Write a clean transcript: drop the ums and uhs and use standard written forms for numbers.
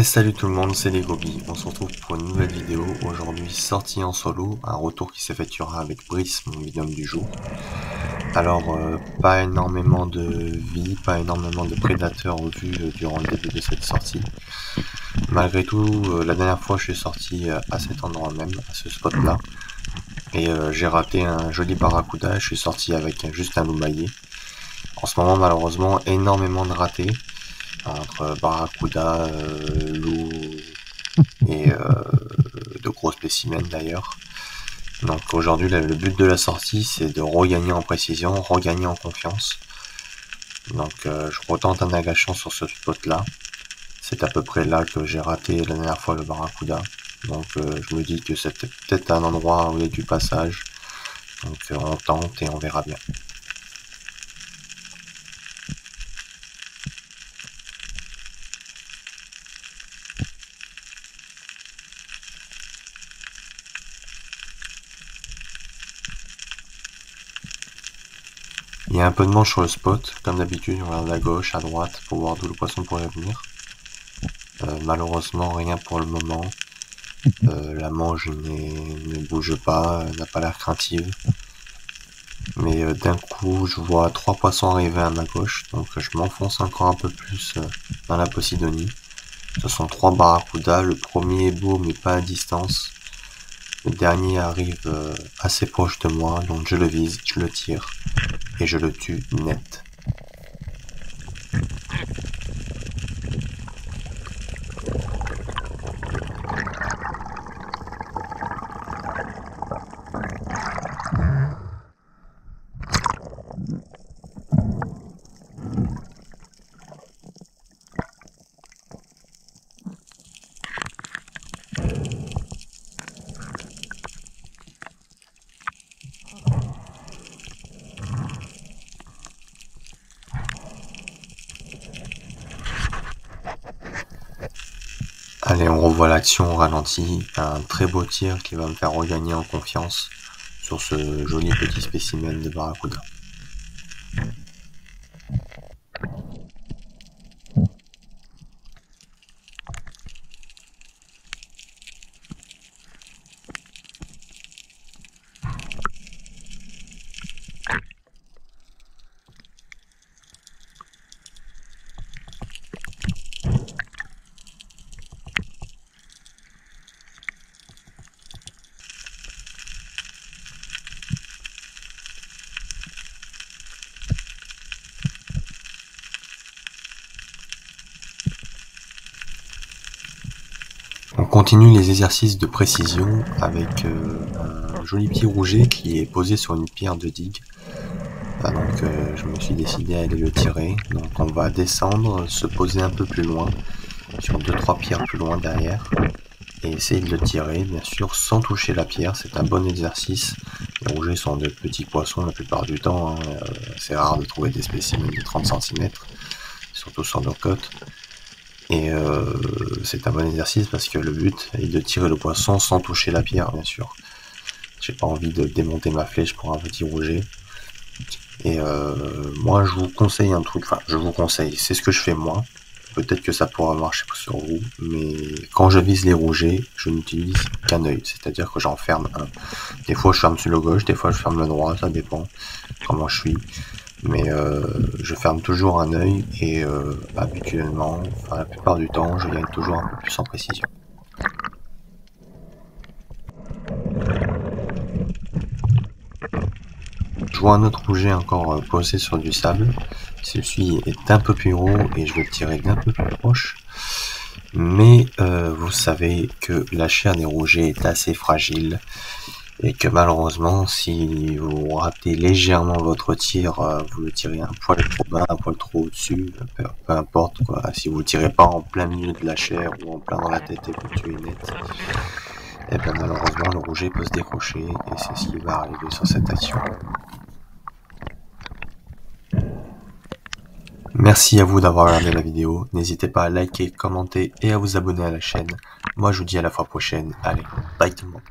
Et salut tout le monde, c'est les Gobi. On se retrouve pour une nouvelle vidéo. Aujourd'hui, sortie en solo, un retour qui s'effectuera avec Brice, mon binôme du jour. Alors, pas énormément de vie, pas énormément de prédateurs vus durant le début de cette sortie. Malgré tout, la dernière fois, je suis sorti à cet endroit même, à ce spot-là. Et j'ai raté un joli barracuda. Je suis sorti avec juste un loup maillé. En ce moment, malheureusement, énormément de ratés. Entre barracuda, loup et de gros spécimens d'ailleurs. Donc aujourd'hui, le but de la sortie, c'est de regagner en précision, regagner en confiance. Donc je retente un agachant sur ce spot-là. C'est à peu près là que j'ai raté la dernière fois le barracuda. Donc je me dis que c'était peut-être un endroit où il y a du passage. Donc on tente et on verra bien. Il y a un peu de manche sur le spot, comme d'habitude on regarde à gauche, à droite pour voir d'où le poisson pourrait venir. Malheureusement rien pour le moment. La manche ne bouge pas, n'a pas l'air craintive. Mais d'un coup je vois 3 poissons arriver à ma gauche, donc je m'enfonce encore un peu plus dans la Posidonie. Ce sont 3 barracudas, le premier est beau mais pas à distance. Le dernier arrive assez proche de moi, donc je le vise, je le tire et je le tue net. Allez, on revoit l'action au ralenti, un très beau tir qui va me faire regagner en confiance sur ce joli petit spécimen de barracuda. On continue les exercices de précision avec un joli petit rouget qui est posé sur une pierre de digue. Donc je me suis décidé à aller le tirer. Donc on va descendre, se poser un peu plus loin, sur 2-3 pierres plus loin derrière, et essayer de le tirer, bien sûr, sans toucher la pierre. C'est un bon exercice. Les rougets sont de petits poissons la plupart du temps. C'est rare de trouver des spécimens de 30 cm, surtout sur nos côtes. Et c'est un bon exercice parce que le but est de tirer le poisson sans toucher la pierre, bien sûr. J'ai pas envie de démonter ma flèche pour un petit rouget. Et moi je vous conseille un truc, enfin je vous conseille, c'est ce que je fais moi. Peut-être que ça pourra marcher sur vous, mais quand je vise les rougets, je n'utilise qu'un œil, c'est-à-dire que j'en ferme un. Des fois je ferme sur le gauche, des fois je ferme le droit, ça dépend comment je suis. Mais je ferme toujours un œil et habituellement, enfin la plupart du temps, je gagne toujours un peu plus en précision. Je vois un autre rouget encore posé sur du sable. Celui-ci est un peu plus haut et je vais le tirer d'un peu plus proche. Mais vous savez que la chair des rougets est assez fragile et que malheureusement, si vous ratez légèrement votre tir, vous le tirez un poil trop bas, un poil trop au-dessus, peu importe quoi. Si vous ne tirez pas en plein milieu de la chair ou en plein dans la tête et vous le tuez net, et bien malheureusement le rouget peut se décrocher et c'est ce qui va arriver sur cette action. Merci à vous d'avoir regardé la vidéo, n'hésitez pas à liker, commenter et à vous abonner à la chaîne. Moi je vous dis à la fois prochaine, allez, bye tout le monde.